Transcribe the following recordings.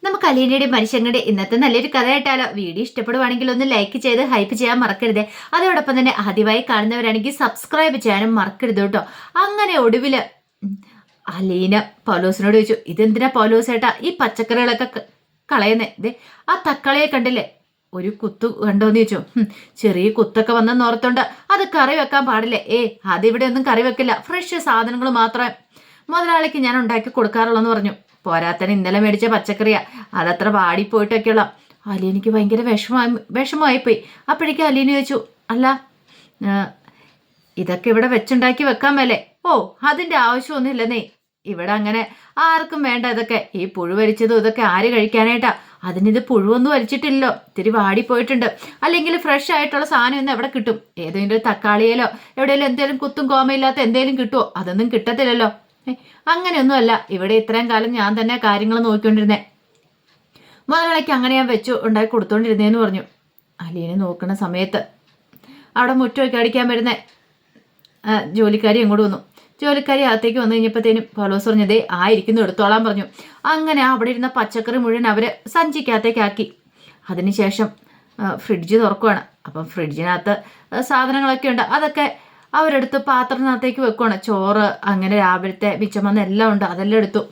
നമുക്ക് അലീനയുടെ മനുഷ്യങ്ങളുടെ ഇന്നത്തെ നല്ലൊരു കഥ കേട്ടാലോ? വീഡിയോ ഇഷ്ടപ്പെടുവാണെങ്കിൽ ഒന്ന് ലൈക്ക് ചെയ്ത് ഹൈപ്പ് ചെയ്യാൻ മറക്കരുത്. അതോടൊപ്പം തന്നെ ആദ്യമായി കാണുന്നവരാണെങ്കിൽ സബ്സ്ക്രൈബ് ചെയ്യാനും മറക്കരുത് കേട്ടോ. അങ്ങനെ ഒടുവില് അലീന പൗലോസിനോട് ചോദിച്ചു, ഇതെന്തിനാ പൗലോസേട്ടാ ഈ പച്ചക്കറികളൊക്കെ കളയുന്നേ? ഇതേ ആ തക്കാളിയെ കണ്ടില്ലേ, ഒരു കുത്തു കണ്ടോന്ന് ചോദിച്ചു. ചെറിയ കുത്തൊക്കെ വന്നെന്ന് ഓർത്തോണ്ട് അത് കറി വെക്കാൻ പാടില്ലേ? അതിവിടെ ഒന്നും കറി വെക്കില്ല, ഫ്രഷ് സാധനങ്ങൾ മാത്രമേ മുതലാളിക്ക് ഞാൻ ഉണ്ടാക്കി കൊടുക്കാറുള്ളൂ എന്ന് പറഞ്ഞു. പോരാത്തന് ഇന്നലെ മേടിച്ച പച്ചക്കറിയാ, അതത്ര വാടിപ്പോയിട്ടൊക്കെയുള്ള. അലീനയ്ക്ക് ഭയങ്കര വിഷമമായിപ്പോയി. അപ്പോഴേക്കും അലീന ചോദിച്ചു, അല്ല ഇതൊക്കെ ഇവിടെ വെച്ചുണ്ടാക്കി വെക്കാൻ മേലേ? അതിന്റെ ആവശ്യമൊന്നുമില്ലെന്നേ, ഇവിടെ അങ്ങനെ ആർക്കും വേണ്ട ഇതൊക്കെ. ഈ പുഴു വരിച്ചതും ഇതൊക്കെ ആര് കഴിക്കാനായിട്ടാ? അതിനിത് പുഴുവൊന്നും വരിച്ചിട്ടില്ലല്ലോ, ഇത്തിരി വാടിപ്പോയിട്ടുണ്ട്. അല്ലെങ്കിൽ ഫ്രഷ് ആയിട്ടുള്ള സാധനം ഇന്ന് എവിടെ കിട്ടും? ഏതെങ്കിലും തക്കാളിയിലോ എവിടെയെങ്കിലും എന്തെങ്കിലും കുത്തും കോമയില്ലാത്ത എന്തെങ്കിലും കിട്ടുമോ? അതൊന്നും കിട്ടത്തില്ലല്ലോ. അങ്ങനെയൊന്നുമല്ല, ഇവിടെ ഇത്രയും കാലം ഞാൻ തന്നെ കാര്യങ്ങൾ നോക്കിക്കൊണ്ടിരുന്നേ. മുതലാളിക്ക് അങ്ങനെ ഞാൻ വെച്ചു ഉണ്ടാക്കി കൊടുത്തോണ്ടിരുന്നേന്ന് പറഞ്ഞു. അലീനെ നോക്കുന്ന സമയത്ത് അവിടെ മുറ്റമൊക്കെ അടിക്കാൻ വരുന്ന ജോലിക്കാരി അങ്ങോട്ട് വന്നു. ജോലിക്കാരി അകത്തേക്ക് വന്നു കഴിഞ്ഞപ്പോഴത്തേനും പൗലോസ് പറഞ്ഞതേ ഇരിക്കുന്നു എടുത്തോളാൻ പറഞ്ഞു. അങ്ങനെ അവിടെ ഇരുന്ന പച്ചക്കറി മുഴുവൻ അവര് സഞ്ചിക്കകത്തേക്കാക്കി. അതിനുശേഷം ഫ്രിഡ്ജ് തുറക്കുവാണ്. അപ്പം ഫ്രിഡ്ജിനകത്ത് സാധനങ്ങളൊക്കെ ഉണ്ട്. അതൊക്കെ അവരെടുത്ത് പാത്രത്തിനകത്തേക്ക് വെക്കുവാണ്. ചോറ്, അങ്ങനെ രാവിലത്തെ മിച്ചം വന്ന എല്ലാം ഉണ്ട്, അതെല്ലാം എടുത്തു.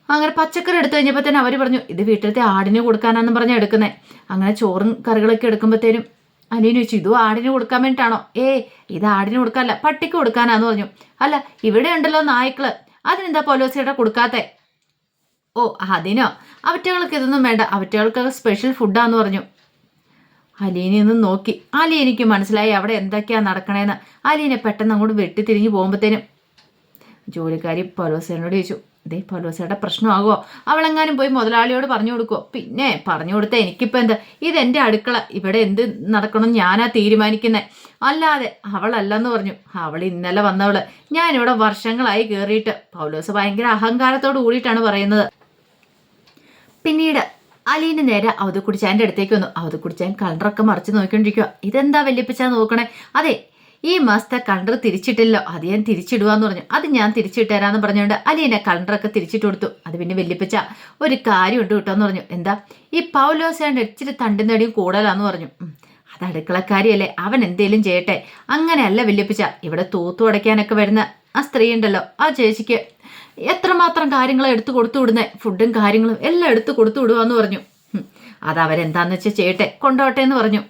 അങ്ങനെ പച്ചക്കറി എടുത്തു കഴിഞ്ഞപ്പോഴത്തേനും അവർ പറഞ്ഞു, ഇത് വീട്ടിലത്തെ ആടിന് കൊടുക്കാനാന്ന് പറഞ്ഞാൽ എടുക്കുന്നത്. അങ്ങനെ ചോറും കറികളൊക്കെ എടുക്കുമ്പോഴത്തേനും അലീന ചോദിച്ചു, ഇതും ആടിന് കൊടുക്കാൻ വേണ്ടിയിട്ടാണോ? ഇത് ആടിന് കൊടുക്കാനല്ല, പട്ടിക്ക് കൊടുക്കാനാന്ന് പറഞ്ഞു. അല്ല, ഇവിടെ ഉണ്ടല്ലോ നായ്ക്കള്, അതിനെന്താ പൗലോസിയുടെ കൊടുക്കാത്തെ? അതിനോ? അവറ്റകൾക്ക് ഇതൊന്നും വേണ്ട, അവറ്റകൾക്കൊക്കെ സ്പെഷ്യൽ ഫുഡാന്ന് പറഞ്ഞു. അലീനയൊന്നും നോക്കി. അലീനയ്ക്ക് മനസ്സിലായി അവിടെ എന്തൊക്കെയാ നടക്കണേന്ന്. അലീനെ പെട്ടെന്ന് അങ്ങോട്ട് വെട്ടിത്തിരിഞ്ഞ് പോകുമ്പോഴത്തേനും ജോലിക്കാരി പൗലോസേനോട് ചോദിച്ചു, ഇതേ പൗലോസയുടെ പ്രശ്നമാകുമോ? അവളെങ്ങാനും പോയി മുതലാളിയോട് പറഞ്ഞു കൊടുക്കുമോ? പിന്നെ പറഞ്ഞു കൊടുത്താൽ എനിക്കിപ്പോൾ എന്ത്? ഇതെൻ്റെ അടുക്കള, ഇവിടെ എന്ത് നടക്കണം ഞാനാ തീരുമാനിക്കുന്നത്, അല്ലാതെ അവളല്ലെന്ന് പറഞ്ഞു. അവൾ ഇന്നലെ വന്നവള്, ഞാനിവിടെ വർഷങ്ങളായി കയറിയിട്ട്. പൗലോസ് ഭയങ്കര അഹങ്കാരത്തോട് കൂടിയിട്ടാണ് പറയുന്നത്. പിന്നീട് അലീന നേരെ അവധക്കുടിച്ചാൻ്റെ അടുത്തേക്ക് വന്നു. അവധക്കുടിച്ചാൻ കലണ്ടറൊക്കെ മറിച്ച് നോക്കിക്കൊണ്ടിരിക്കുക. ഇതെന്താ വല്യപ്പച്ചാ നോക്കണേ? അതെ, ഈ മാസത്തെ കലണ്ടർ തിരിച്ചിട്ടില്ലോ, അത് ഞാൻ തിരിച്ചിടുവാന്ന് പറഞ്ഞു. അത് ഞാൻ തിരിച്ചിട്ടുതരാന്ന് പറഞ്ഞുകൊണ്ട് അലീന കലണ്ടറൊക്കെ തിരിച്ചിട്ട് കൊടുത്തു. അത് പിന്നെ വല്യപ്പച്ച ഒരു കാര്യമുണ്ട് കേട്ടോന്ന് പറഞ്ഞു. എന്താ? ഈ പൗലോസാണ്ട് ഇച്ചിരി തണ്ടുന്നടിയും കൂടുതലാന്ന് പറഞ്ഞു. അത് അടുക്കളക്കാരിയല്ലേ, അവൻ എന്തേലും ചെയ്യട്ടെ. അങ്ങനെയല്ല വല്യപ്പച്ച, ഇവിടെ തൂത്തു അടയ്ക്കാനൊക്കെ വരുന്ന ആ സ്ത്രീ ഉണ്ടല്ലോ, ആ ചേച്ചിക്ക് എത്രമാത്രം കാര്യങ്ങൾ എടുത്തു കൊടുത്തു വിടുന്നേ, ഫുഡും കാര്യങ്ങളും എല്ലാം എടുത്തു കൊടുത്തു വിടുവാന്ന് പറഞ്ഞു. അത് അവരെന്താന്ന് വെച്ചാൽ ചെയ്യട്ടെ, കൊണ്ടോട്ടെ എന്ന് പറഞ്ഞു.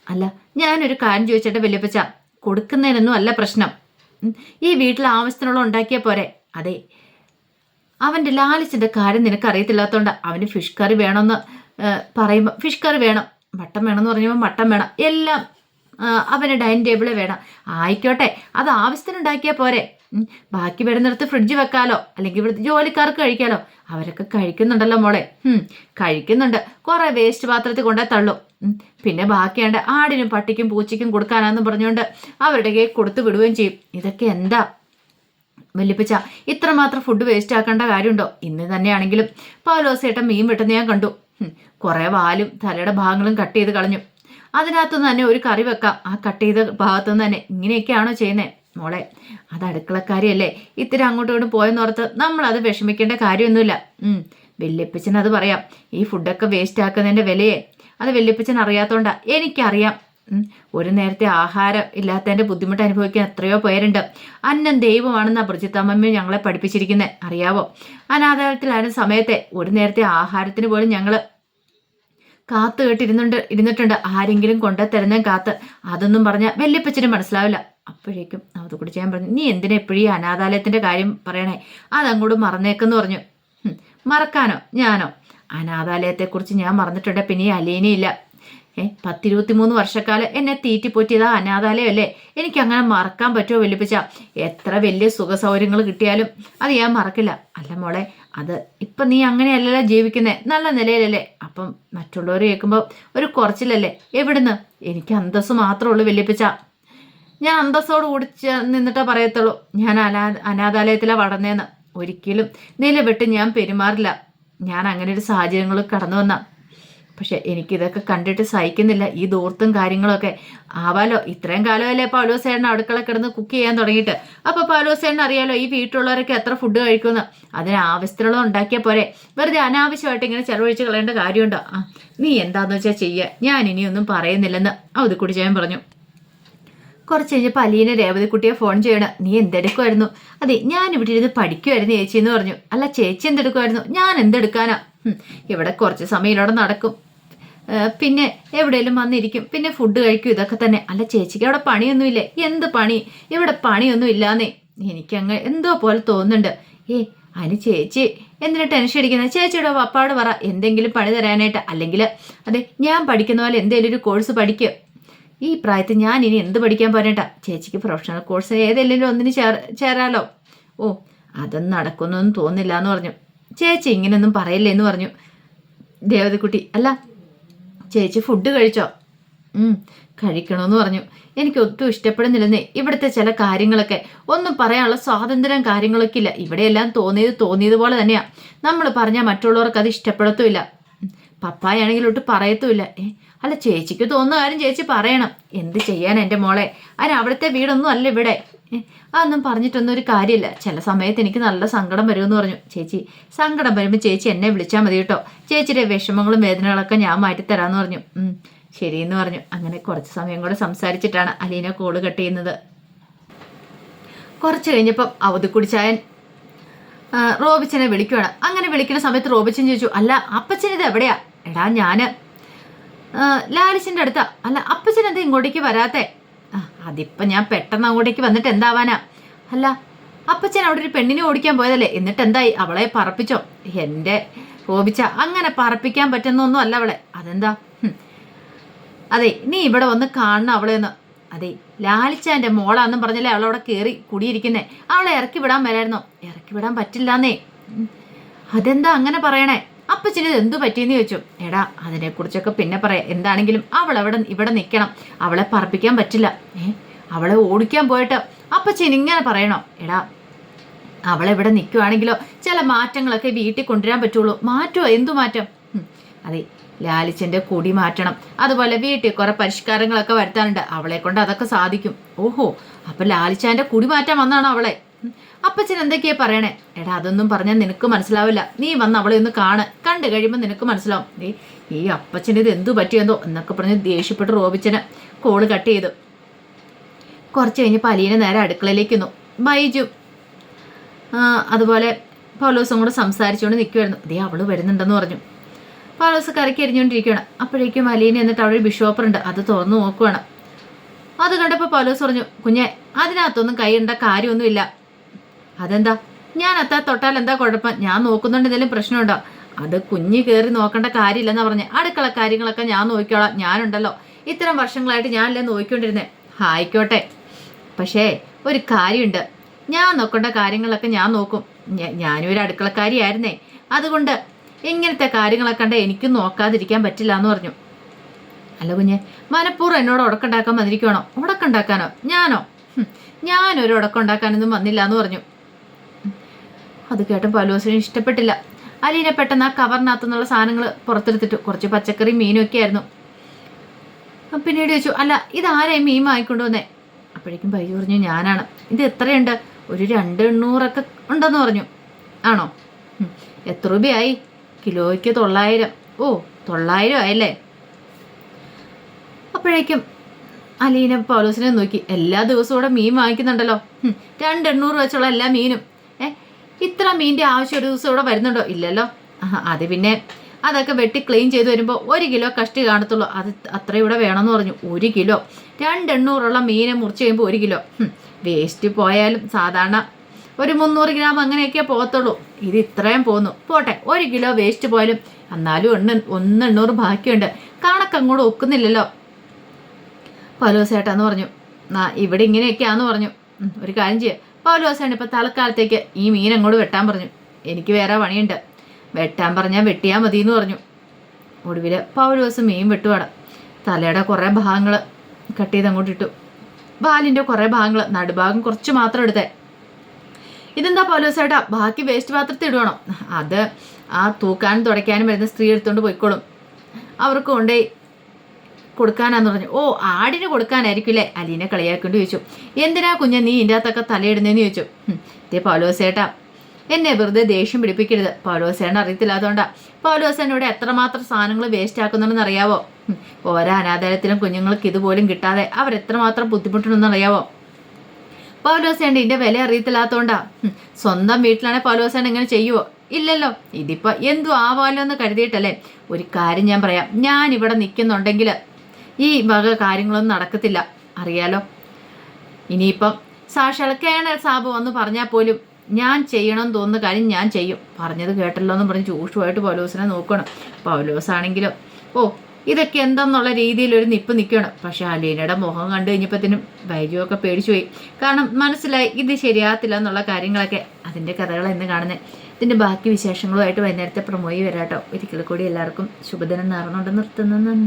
അല്ല, ഞാനൊരു കാര്യം ചോദിച്ചിട്ട് വല്യപ്പച്ച, കൊടുക്കുന്നതിനൊന്നും അല്ല പ്രശ്നം, ഈ വീട്ടിൽ ആവശ്യത്തിനുള്ള ഉണ്ടാക്കിയാൽ പോരെ? അതെ, അവൻ്റെ ലാലിച്ചിൻ്റെ കാര്യം നിനക്ക് അറിയത്തില്ലാത്തതുകൊണ്ട് അവന് ഫിഷ് കറി വേണമെന്ന് പറയുമ്പോൾ ഫിഷ് കറി വേണം, മട്ടൻ വേണമെന്ന് പറഞ്ഞപ്പോൾ മട്ടൻ വേണം, എല്ലാം അവന് ഡൈനിങ് ടേബിളിൽ വേണം. ആയിക്കോട്ടെ, അത് ആവശ്യത്തിനുണ്ടാക്കിയാൽ പോരെ? ബാക്കി വരുന്നിടത്ത് ഫ്രിഡ്ജ് വെക്കാലോ, അല്ലെങ്കിൽ ഇവിടുത്തെ ജോലിക്കാർക്ക് കഴിക്കാലോ. അവരൊക്കെ കഴിക്കുന്നുണ്ടല്ലോ മോളെ. കഴിക്കുന്നുണ്ട്, കുറെ വേസ്റ്റ് പാത്രത്തിൽ കൊണ്ടേ തള്ളും. പിന്നെ ബാക്കിയാണ്ട് ആടിനും പട്ടിക്കും പൂച്ചയ്ക്കും കൊടുക്കാനാന്ന് പറഞ്ഞുകൊണ്ട് അവരുടെ കയ്യിൽ കൊടുത്തു വിടുകയും ചെയ്യും. ഇതൊക്കെ എന്താ വല്യപ്പച്ച, ഇത്രമാത്രം ഫുഡ് വേസ്റ്റ് ആക്കേണ്ട കാര്യമുണ്ടോ? ഇന്ന് തന്നെയാണെങ്കിലും പൗലോസേട്ടൻ മീൻ വെട്ടുന്ന ഞാൻ കണ്ടു. കുറെ വാലും തലയുടെ ഭാഗങ്ങളും കട്ട് ചെയ്ത് കളഞ്ഞു. അതിനകത്തുനിന്ന് തന്നെ ഒരു കറി വെക്കാം. ആ കട്ട് ചെയ്ത ഭാഗത്തുനിന്ന് തന്നെ ഇങ്ങനെയൊക്കെയാണോ ചെയ്യുന്നത്? മോളെ, അത് അടുക്കളക്കാരിയല്ലേ, ഇത്തിരി അങ്ങോട്ടും ഇങ്ങോട്ടും പോയെന്നോർത്ത് നമ്മളത് വിഷമിക്കേണ്ട കാര്യമൊന്നുമില്ല. വല്യപ്പച്ചൻ അത് പറയാം. ഈ ഫുഡൊക്കെ വേസ്റ്റ് ആക്കുന്നതിൻ്റെ വിലയെ അത് വല്യപ്പച്ചൻ അറിയാത്തോണ്ടാ. എനിക്കറിയാം. ഒരു നേരത്തെ ആഹാരം ഇല്ലാത്തതിൻ്റെ ബുദ്ധിമുട്ട് അനുഭവിക്കാൻ എത്രയോ പേരുണ്ട്. അന്നം ദൈവമാണെന്നാ ബ്രിജിത്തമ്മ ഞങ്ങളെ പഠിപ്പിച്ചിരിക്കുന്നത്, അറിയാവോ? അനാഥാലയത്തിലായിരുന്ന സമയത്തെ ഒരു നേരത്തെ ആഹാരത്തിന് പോലും ഞങ്ങൾ കാത്തു ഇരുന്നിട്ടുണ്ട്, ആരെങ്കിലും കൊണ്ടു തരുന്ന കാത്ത്. അതൊന്നും പറഞ്ഞാൽ വല്യപ്പച്ചന് മനസ്സിലാവില്ല. അപ്പോഴേക്കും അത് കൂടി ചെയ്യാൻ പറഞ്ഞു, നീ എന്തിനാ എപ്പോഴും ഈ അനാഥാലയത്തിൻ്റെ കാര്യം പറയണേ? അതങ്ങോട്ട് മറന്നേക്കെന്ന് പറഞ്ഞു. മറക്കാനോ? ഞാനോ? അനാഥാലയത്തെക്കുറിച്ച് ഞാൻ മറന്നിട്ടുണ്ട്, പിന്നെ ഈ അലീനയില്ല. 10-23 വർഷക്കാലം എന്നെ തീറ്റിപ്പോറ്റിയതാ അനാഥാലയം അല്ലേ? എനിക്കങ്ങനെ മറക്കാൻ പറ്റുമോ വല്യപ്പച്ച? എത്ര വലിയ സുഖ സൗകര്യങ്ങൾ കിട്ടിയാലും അത് ഞാൻ മറക്കില്ല. അല്ല മോളെ, അത് ഇപ്പം നീ അങ്ങനെയല്ലല്ലോ ജീവിക്കുന്നേ, നല്ല നിലയിലല്ലേ? അപ്പം മറ്റുള്ളവർ കേൾക്കുമ്പോൾ ഒരു കുറച്ചിലല്ലേ? എവിടുന്ന്? എനിക്ക് അന്തസ്സ് മാത്രമേ ഉള്ളൂ വല്യപ്പച്ച. ഞാൻ അന്തസ്സോട് കൂടിച്ച് നിന്നിട്ടേ പറയത്തുള്ളൂ ഞാൻ അനാഥാലയത്തിലാണ് വളർന്നേന്ന്. ഒരിക്കലും നിലവിട്ട് ഞാൻ പെരുമാറില്ല. ഞാൻ അങ്ങനെ ഒരു സാഹചര്യങ്ങൾ കടന്നു വന്ന പക്ഷെ എനിക്കിതൊക്കെ കണ്ടിട്ട് സഹിക്കുന്നില്ല, ഈ ദൂർത്തും കാര്യങ്ങളൊക്കെ. ആവാലോ, ഇത്രയും കാലമല്ലേ പൗലോസേട്ടൻ അടുക്കള കിടന്ന് കുക്ക് ചെയ്യാൻ തുടങ്ങിയിട്ട്. അപ്പോൾ പൗലോസേട്ടൻ അറിയാലോ ഈ വീട്ടിലുള്ളവരൊക്കെ എത്ര ഫുഡ് കഴിക്കുമെന്ന്. അതിന് ആവശ്യത്തിനുള്ളത് ഉണ്ടാക്കിയാൽ പോരെ, വെറുതെ അനാവശ്യമായിട്ട് ഇങ്ങനെ ചെലവഴിച്ച് കളയേണ്ട കാര്യമുണ്ടോ? നീ എന്താന്ന് വെച്ചാൽ ചെയ്യുക, ഞാൻ ഇനിയൊന്നും പറയുന്നില്ലെന്ന് അവധിക്കുടിച്ചാൻ പറഞ്ഞു. കുറച്ച് കഴിഞ്ഞപ്പോൾ അലീന രേവതിക്കുട്ടിയെ ഫോൺ ചെയ്യണം. നീ എന്തെടുക്കുമായിരുന്നു? അതെ, ഞാൻ ഇവിടെ ഇരുന്ന് പഠിക്കുമായിരുന്നു ചേച്ചി എന്ന് പറഞ്ഞു. അല്ല, ചേച്ചി എന്തെടുക്കുമായിരുന്നു? ഞാൻ എന്തെടുക്കാനാ, ഇവിടെ കുറച്ച് സമയം ഇവിടെ നടക്കും, പിന്നെ എവിടെയെങ്കിലും വന്നിരിക്കും, പിന്നെ ഫുഡ് കഴിക്കും, ഇതൊക്കെ തന്നെ. അല്ല, ചേച്ചിക്ക് അവിടെ പണിയൊന്നുമില്ലേ? എന്ത് പണി? ഇവിടെ പണിയൊന്നും ഇല്ലാന്നേ. എനിക്കങ്ങ് എന്തോ പോലെ തോന്നുന്നുണ്ട്. അതിന് ചേച്ചി എന്തിനാ ടെൻഷൻ അടിക്കുന്നത്? ചേച്ചിയുടെ പപ്പാട് പറ എന്തെങ്കിലും പണി തരാനായിട്ട്. അല്ലെങ്കിൽ അതെ, ഞാൻ പഠിക്കുന്ന പോലെ എന്തെങ്കിലും ഒരു കോഴ്സ് പഠിക്കുക. ഈ പ്രായത്തിൽ ഞാൻ ഇനി എന്ത് പഠിക്കാൻ പോരേട്ടാ? ചേച്ചിക്ക് പ്രൊഫഷണൽ കോഴ്സ് ഏതെങ്കിലും ഒന്നിന് ചേരാലോ. അതൊന്നും നടക്കുന്നൊന്നും തോന്നില്ല എന്ന് പറഞ്ഞു. ചേച്ചി ഇങ്ങനെയൊന്നും പറയില്ലേ എന്ന് പറഞ്ഞു രേവതിക്കുട്ടി. അല്ല, ചേച്ചി ഫുഡ് കഴിച്ചോ? കഴിക്കണമെന്ന് പറഞ്ഞു. എനിക്ക് ഒട്ടും ഇഷ്ടപ്പെടുന്നില്ലെന്നേ ഇവിടുത്തെ ചില കാര്യങ്ങളൊക്കെ. ഒന്നും പറയാനുള്ള സ്വാതന്ത്ര്യം കാര്യങ്ങളൊക്കെ ഇല്ല. ഇവിടെയെല്ലാം തോന്നിയതുപോലെ തന്നെയാ. നമ്മൾ പറഞ്ഞാൽ മറ്റുള്ളവർക്ക് അത് ഇഷ്ടപ്പെടത്തുമില്ല. പപ്പായാണെങ്കിൽ ഒട്ട് പറയത്തുമില്ല. അല്ല, ചേച്ചിക്ക് തോന്നുന്ന കാര്യം ചേച്ചി പറയണം. എന്ത് ചെയ്യാൻ എൻ്റെ മോളെ, അതിന് അവിടുത്തെ വീടൊന്നും അല്ല ഇവിടെ. അതൊന്നും പറഞ്ഞിട്ടൊന്നും ഒരു കാര്യമില്ല. ചില സമയത്ത് എനിക്ക് നല്ല സങ്കടം വരുമെന്ന് പറഞ്ഞു. ചേച്ചി സങ്കടം വരുമ്പോൾ ചേച്ചി എന്നെ വിളിച്ചാൽ മതി കേട്ടോ. ചേച്ചിയുടെ വിഷമങ്ങളും വേദനകളൊക്കെ ഞാൻ മാറ്റിത്തരാമെന്ന് പറഞ്ഞു. ശരിയെന്ന് പറഞ്ഞു. അങ്ങനെ കുറച്ച് സമയം കൂടെ സംസാരിച്ചിട്ടാണ് അലീന കോള് കട്ട് ചെയ്യുന്നത്. കുറച്ച് കഴിഞ്ഞപ്പം അവധിക്കുടിച്ചായൻ റോബിച്ചനെ വിളിക്കുകയാണ്. അങ്ങനെ വിളിക്കുന്ന സമയത്ത് റോബിച്ചൻ ചോദിച്ചു, അല്ല അപ്പച്ചൻ ഇത് എവിടെയാ? എടാ, ഞാൻ ലാലിച്ചിൻ്റെ അടുത്താ. അല്ല, അപ്പച്ചൻ എന്താ ഇങ്ങോട്ടേക്ക് വരാത്തെ? അതിപ്പം ഞാൻ പെട്ടെന്ന് അങ്ങോട്ടേക്ക് വന്നിട്ട് എന്താവാനാ? അല്ല, അപ്പച്ചൻ അവിടെ ഒരു പെണ്ണിനെ ഓടിക്കാൻ പോയതല്ലേ, എന്നിട്ട് എന്തായി? അവളെ പറപ്പിച്ചോ? എൻ്റെ റോബിച്ച, അങ്ങനെ പറപ്പിക്കാൻ പറ്റുന്നൊന്നും അല്ല അവളെ. അതെന്താ? അതെ, നീ ഇവിടെ വന്ന് കാണണം അവളെന്ന്. അതെ, ലാലിച്ചാൻ്റെ മോളാന്നും പറഞ്ഞല്ലേ അവളവിടെ കയറി കുടിയിരിക്കുന്നേ. അവളെ ഇറക്കി വിടാൻ വരായിരുന്നോ? ഇറക്കി വിടാൻ പറ്റില്ലാന്നേ. അതെന്താ അങ്ങനെ പറയണേ? അപ്പച്ചന് എന്തു പറ്റിയെന്ന് ചോദിച്ചു. എടാ, അതിനെക്കുറിച്ചൊക്കെ പിന്നെ പറയാം. എന്താണെങ്കിലും ഇവിടെ നിൽക്കണം. അവളെ പറപ്പിക്കാൻ പറ്റില്ല. അവളെ ഓടിക്കാൻ പോയിട്ട് അപ്പച്ചൻ ഇങ്ങനെ പറയണോ? എടാ, അവളെവിടെ നിൽക്കുവാണെങ്കിലോ ചില മാറ്റങ്ങളൊക്കെ വീട്ടിൽ കൊണ്ടുവരാൻ പറ്റുള്ളൂ. മാറ്റുമോ? എന്തു മാറ്റം? അതെ, ലാലിച്ചൻ്റെ കൊടി മാറ്റണം. അതുപോലെ വീട്ടിൽ കുറെ പരിഷ്കാരങ്ങളൊക്കെ വരുത്താനുണ്ട്. അവളെ കൊണ്ട് അതൊക്കെ സാധിക്കും. ഓഹോ, അപ്പൊ ലാലിച്ചാൻ്റെ കുടി മാറ്റാൻ വന്നാണോ അവളെ? അപ്പച്ചൻ എന്തൊക്കെയാ പറയണേ? എടാ, അതൊന്നും പറഞ്ഞാൽ നിനക്ക് മനസ്സിലാവില്ല. നീ വന്ന് അവളെ ഒന്ന് കണ്ടു കഴിയുമ്പോൾ നിനക്ക് മനസ്സിലാവും. ഈ അപ്പച്ചന് ഇത് എന്തു പറ്റിയെന്തോ എന്നൊക്കെ പറഞ്ഞ് ദേഷ്യപ്പെട്ട് റോബിച്ചന് കോള് കട്ട് ചെയ്തു. കുറച്ച് കഴിഞ്ഞപ്പോൾ അലീന നേരെ അടുക്കളയിലേക്ക് വന്നു. ബൈജു അതുപോലെ പൗലോസും കൂടെ സംസാരിച്ചുകൊണ്ട് നിൽക്കുമായിരുന്നു. അവള് വരുന്നുണ്ടെന്ന് പറഞ്ഞു. പൗലോസ് കരയ്ക്ക് എരിഞ്ഞുകൊണ്ടിരിക്കുകയാണ്. അപ്പോഴേക്കും അലീന എന്നിട്ട് അവിടെ ബിഷോപ്പറുണ്ട്, അത് തുറന്നു നോക്കുവാണ്. അത് കണ്ടപ്പോൾ പൗലോസ് പറഞ്ഞു, കുഞ്ഞെ, അതിനകത്തൊന്നും കൈയിടേണ്ട കാര്യമൊന്നുമില്ല. അതെന്താ? ഞാൻ അത്താ തൊട്ടാൽ എന്താ കുഴപ്പം? ഞാൻ നോക്കുന്നുണ്ട്, എന്തെങ്കിലും പ്രശ്നമുണ്ടോ? അത് കുഞ്ഞ് കയറി നോക്കേണ്ട കാര്യമില്ലെന്നാ പറഞ്ഞേ. അടുക്കള കാര്യങ്ങളൊക്കെ ഞാൻ നോക്കിക്കോളാം. ഞാനുണ്ടല്ലോ, ഇത്തരം വർഷങ്ങളായിട്ട് ഞാനല്ലേ നോക്കിക്കൊണ്ടിരുന്നേ. ആയിക്കോട്ടെ, പക്ഷേ ഒരു കാര്യമുണ്ട്. ഞാൻ നോക്കേണ്ട കാര്യങ്ങളൊക്കെ ഞാൻ നോക്കും. ഞാനും ഒരു അടുക്കളക്കാരിയായിരുന്നേ. അതുകൊണ്ട് ഇങ്ങനത്തെ കാര്യങ്ങളൊക്കെ കണ്ട എനിക്കും നോക്കാതിരിക്കാൻ പറ്റില്ല എന്ന് പറഞ്ഞു. അല്ല കുഞ്ഞെ, മനഃപൂർവ്വം എന്നോട് ഉടക്കുണ്ടാക്കാൻ വന്നിരിക്കുവാണോ? ഉടക്കുണ്ടാക്കാനോ? ഞാനൊരു ഉടക്കുണ്ടാക്കാനൊന്നും വന്നില്ല എന്ന് പറഞ്ഞു. അത് കേട്ടും പൗലോസിന് ഇഷ്ടപ്പെട്ടില്ല. അലീന പെട്ടെന്ന് ആ കവറിനകത്തു നിന്നുള്ള സാധനങ്ങൾ പുറത്തെടുത്തിട്ടു. കുറച്ച് പച്ചക്കറി മീനും ഒക്കെ ആയിരുന്നു. പിന്നീട് ചോദിച്ചു, അല്ല ഇതാരായി മീൻ വാങ്ങിക്കൊണ്ടുവന്നേ? അപ്പോഴേക്കും ബൈജു പറഞ്ഞു, ഞാനാണ്. ഇത് എത്രയുണ്ട്? ഒരു 200 ഉണ്ടെന്ന് പറഞ്ഞു. ആണോ? എത്ര രൂപയായി? കിലോയ്ക്ക് 900. ഓ, 900 ആയല്ലേ? അപ്പോഴേക്കും അലീന പൗലോസിനെ നോക്കി. എല്ലാ ദിവസവും ഇവിടെ മീൻ വാങ്ങിക്കുന്നുണ്ടല്ലോ. 200 വെച്ചുള്ള എല്ലാ മീനും. ഇത്ര മീനിൻ്റെ ആവശ്യം ഒരു ദിവസം ഇവിടെ വരുന്നുണ്ടോ? ഇല്ലല്ലോ. അത് പിന്നെ അതൊക്കെ വെട്ടി ക്ലീൻ ചെയ്ത് വരുമ്പോൾ 1 കിലോ കഷ്ടി കാണത്തുള്ളൂ. അത് അത്ര ഇവിടെ വേണമെന്ന് പറഞ്ഞു. 1 കിലോ 200 മീനെ മുറിച്ച് കഴിയുമ്പോൾ 1 കിലോ. വേസ്റ്റ് പോയാലും സാധാരണ ഒരു 300 ഗ്രാം അങ്ങനെയൊക്കെ പോകത്തുള്ളൂ. ഇത് ഇത്രയും പോന്നു. പോട്ടെ, 1 കിലോ വേസ്റ്റ് പോയാലും എന്നാലും 800 ബാക്കിയുണ്ട്. കണക്കങ്ങോട്ട് ഒക്കുന്നില്ലല്ലോ പൗലോസേട്ടാന്ന് പറഞ്ഞു. ഇവിടെ ഇങ്ങനെയൊക്കെയാന്ന് പറഞ്ഞു. ഒരു കാര്യം ചെയ്യുക, പൗലോസേട്ടൻ ഇപ്പം തൽക്കാലത്തേക്ക് ഈ മീൻ അങ്ങോട്ട് വെട്ടാൻ പറഞ്ഞു. എനിക്ക് വേറെ പണിയുണ്ട്. വെട്ടാൻ പറഞ്ഞാൽ വെട്ടിയാൽ മതി എന്ന് പറഞ്ഞു. ഒടുവിൽ പൗലോസ് മീൻ വെട്ടുവാണ്. തലയുടെ കുറേ ഭാഗങ്ങൾ കട്ട് ചെയ്ത് അങ്ങോട്ട് ഇട്ടു. വാലിൻ്റെ കുറേ ഭാഗങ്ങൾ, നടുഭാഗം കുറച്ച് മാത്രം എടുത്തേ. ഇതെന്താ പൗലോസേട്ടാ, ബാക്കി വേസ്റ്റ് പാത്രത്തിൽ ഇടുവാണോ? അത് ആ തൂക്കാനും തുടയ്ക്കാനും വരുന്ന സ്ത്രീ എടുത്തുകൊണ്ട് പോയിക്കോളും. അവർക്ക് കൊണ്ടുപോയി കൊടുക്കാനാന്ന് പറഞ്ഞു. ഓ, ആടിന് കൊടുക്കാനായിരിക്കില്ലേ? അലീനെ കളിയാക്കൊണ്ട് ചോദിച്ചു. എന്തിനാ കുഞ്ഞ് നീ ഇതിൻ്റെ അകത്തൊക്കെ തലയിടുന്നതെന്ന് ചോദിച്ചു. ഇതേ പൗലോസേട്ടാ, എന്നെ വെറുതെ ദേഷ്യം പിടിപ്പിക്കരുത്. പൗലോസേട്ടൻ അറിയത്തില്ലാത്തതുകൊണ്ടാ. പൗലോസേനോട് എത്രമാത്രം സാധനങ്ങൾ വേസ്റ്റ് ആക്കുന്നുണ്ടെന്ന് അറിയാവോ? ഓരോ അനാഥാലയത്തിലും കുഞ്ഞുങ്ങൾക്ക് ഇതുപോലും കിട്ടാതെ അവരെത്രമാത്രം ബുദ്ധിമുട്ടുണ്ടെന്ന് അറിയാവോ? പൗലോസേണ്ട ഇതിന്റെ വില അറിയത്തില്ലാത്തോണ്ടാ. സ്വന്തം വീട്ടിലാണെ പൗലോസേണ്ട ഇങ്ങനെ ചെയ്യുവോ? ഇല്ലല്ലോ. ഇതിപ്പോ എന്തു ആവാലോ എന്ന് കരുതിയിട്ടല്ലേ. ഒരു കാര്യം ഞാൻ പറയാം, ഞാൻ ഇവിടെ നിൽക്കുന്നുണ്ടെങ്കിൽ ഈ വക കാര്യങ്ങളൊന്നും നടക്കത്തില്ല, അറിയാലോ. ഇനിയിപ്പം സാക്ഷാൽ കേണൽ സാബ് വന്ന് പറഞ്ഞാൽ പോലും ഞാൻ ചെയ്യണമെന്ന് തോന്നുന്ന കാര്യം ഞാൻ ചെയ്യും. പറഞ്ഞത് കേട്ടല്ലോ എന്ന് പറഞ്ഞ് ചൂഷുമായിട്ട് പൗലോസിനെ നോക്കണം. പൗലോസാണെങ്കിലും ഓ, ഇതൊക്കെ എന്തെന്നുള്ള രീതിയിൽ ഒരു നിപ്പ് നിൽക്കണം. പക്ഷെ അലീനയുടെ മുഖം കണ്ടു കഴിഞ്ഞപ്പോഴത്തേനും ബൈജുവൊക്കെ പേടിച്ചു പോയി. കാരണം മനസ്സിലായി ഇത് ശരിയാകത്തില്ല എന്നുള്ള കാര്യങ്ങളൊക്കെ. അതിൻ്റെ കഥകൾ എന്ന് കാണുന്നത്. ഇതിൻ്റെ ബാക്കി വിശേഷങ്ങളുമായിട്ട് വൈകുന്നേരത്തെ പ്രമോയി വരാട്ടോ. ഒരിക്കൽ കൂടി എല്ലാവർക്കും ശുഭദിനം നേർന്നുകൊണ്ട് നിർത്തുന്നു. നന്ദി.